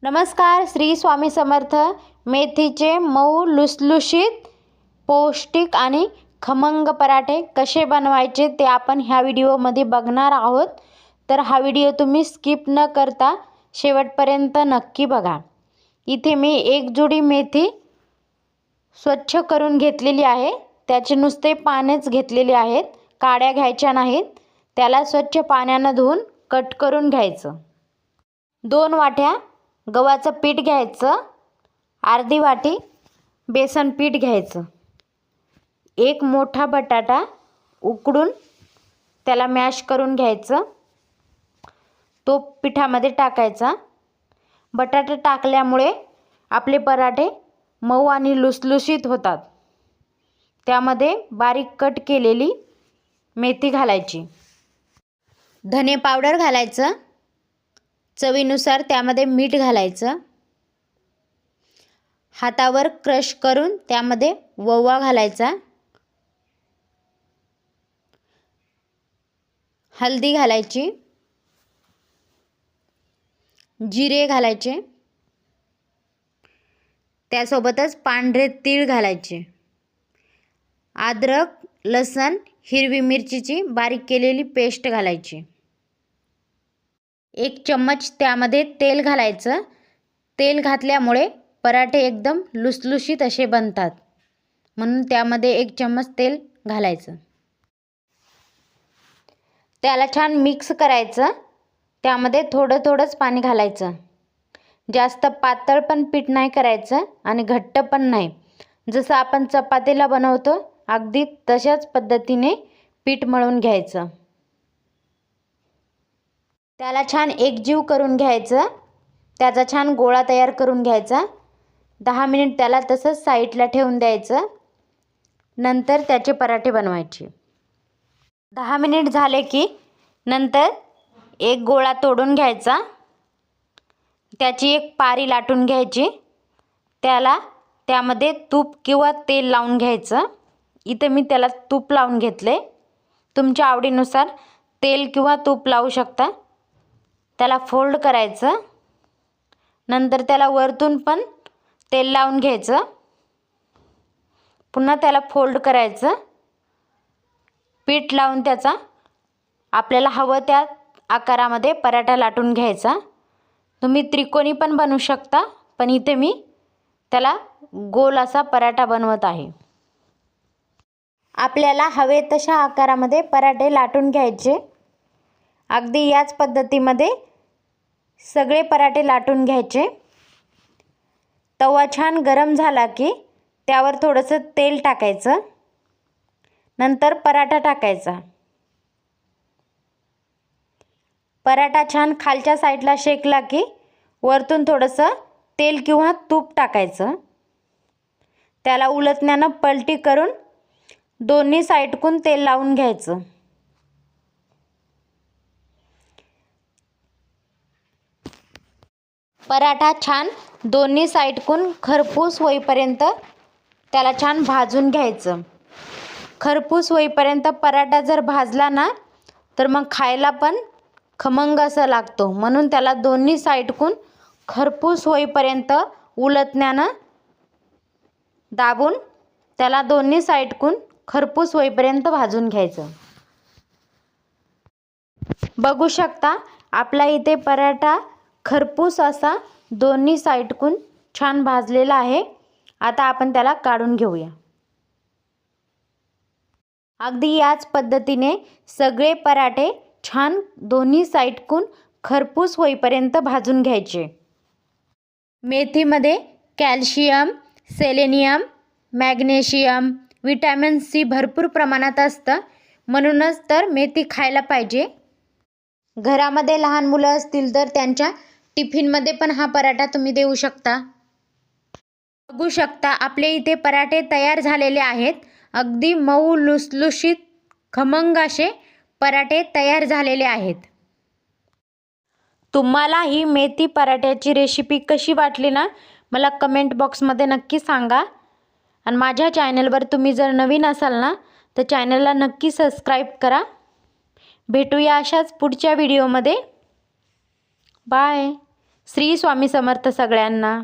नमस्कार. श्री स्वामी समर्थ. मेथीचे मऊ लुसलुशीत पौष्टिक आणि खमंग पराठे कसे बनवायचे ते आपण ह्या व्हिडिओमध्ये बघणार आहोत. तर हा व्हिडिओ तुम्ही स्किप न करता शेवटपर्यंत नक्की बघा. इथे मी एक जुडी मेथी स्वच्छ करून घेतलेली आहे. त्याचे नुसते पानेच घेतलेले आहेत, काड्या घ्यायच्या नाहीत. त्याला स्वच्छ पाण्याने धुवून कट करून घ्यायचं. 2 वाट्या गव्हाचं पीठ घ्यायचं, अर्धी वाटी बेसन पीठ घ्यायचं, एक मोठा बटाटा उकडून त्याला मॅश करून घ्यायचं, तो पिठामध्ये टाकायचा. बटाटा टाकल्यामुळे आपले पराठे मऊ आणि लुसलुशीत होतात. त्यामध्ये बारीक कट केलेली मेथी घालायची, धने पावडर घालायचं, चवीनुसार त्यामध्ये मीठ घालायचं, हातावर क्रश करून त्यामध्ये ओवा घालायचा, हळदी घालायची, जिरे घालायचे, त्यासोबतच पांढरे तीळ घालायचे, अद्रक, लसण, हिरवी मिरचीची बारीक केलेली पेस्ट घालायची. 1 चम्मच त्यामध्ये तेल घालायचं. तेल घातल्यामुळे पराठे एकदम लुसलुशीत असे बनतात, म्हणून त्यामध्ये 1 चम्मच तेल घालायचं. त्याला छान मिक्स करायचं. त्यामध्ये थोडंच पाणी घालायचं. जास्त पातळ पण पीठ नाही करायचं आणि घट्ट पण नाही. जसं आपण चपातीला बनवतो अगदी तशाच पद्धतीने पीठ मळून घ्यायचं. त्याला छान एकजीव करून घ्यायचं. त्याचा छान गोळा तयार करून घ्यायचा. 10 मिनिट त्याला तसंच साईडला ठेवून द्यायचं. नंतर त्याचे पराठे बनवायचे. 10 मिनिट झाले की नंतर एक गोळा तोडून घ्यायचा. त्याची एक पारी लाटून घ्यायची. त्यामध्ये तूप किंवा तेल लावून घ्यायचं. इथे मी त्याला तूप लावून घेतले. तुमच्या आवडीनुसार तेल किंवा तूप लावू शकता. त्याला फोल्ड करायचं. नंतर त्याला वरतून पण तेल लावून घ्यायचं. पुन्हा त्याला फोल्ड करायचं. पीठ लावून त्याचा आपल्याला हवं त्या आकारामध्ये पराठा लाटून घ्यायचा. तुम्ही त्रिकोणी पण बनवू शकता, पण इथे मी त्याला गोल असा पराठा बनवत आहे. आपल्याला हवे तशा आकारामध्ये पराठे लाटून घ्यायचे. अगदी याच पद्धतीमध्ये सगळे पराठे लाटून घ्यायचे. तवा छान गरम झाला की त्यावर थोडंसं तेल टाकायचं. नंतर पराठा टाकायचा. पराठा छान खालच्या साईडला शेकला की वरतून थोडंसं तेल किंवा तूप टाकायचं. त्याला उलटण्यानं पलटी करून दोन्ही साईडकून तेल लावून घ्यायचं. पराठा छान दोन्ही साईडकून खरपूस होईपर्यंत त्याला छान भाजून घ्यायचं. खरपूस होईपर्यंत पराठा जर भाजला ना तर मग खायला पण खमंग असा लागतो. म्हणून त्याला दोन्ही साईडकून खरपूस होईपर्यंत उलटण्यानं दाबून त्याला दोन्ही साईडकून खरपूस होईपर्यंत भाजून घ्यायचं. बघू शकता आपला इथे पराठा खरपूस असा दोन्ही साईडकून छान भाजलेला आहे. आता आपण त्याला काढून घेऊया. अगदी याच पद्धतीने सगळे पराठे छान दोन्ही साईडकून खरपूस होईपर्यंत भाजून घ्यायचे. मेथीमध्ये calcium, selenium, magnesium, vitamin C भरपूर प्रमाणात असतं. म्हणूनच तर मेथी खायला पाहिजे. घरामध्ये लहान मुलं असतील तर त्यांच्या टिफिनमध्ये पण हा पराठा तुम्ही देऊ शकता. बघू शकता आपले इथे पराठे तयार झालेले आहेत. अगदी मऊ लुसलुशीत खमंग असे पराठे तयार झालेले आहेत. तुम्हाला ही मेथी पराठ्याची रेसिपी कशी वाटली ना मला कमेंट बॉक्समध्ये नक्की सांगा. आणि माझ्या चॅनलवर तुम्ही जर नवीन असाल ना तर चॅनलला नक्की सबस्क्राईब करा. भेटूया अशाच पुढच्या व्हिडिओमध्ये. बाय. श्री स्वामी समर्थ सगळ्यांना.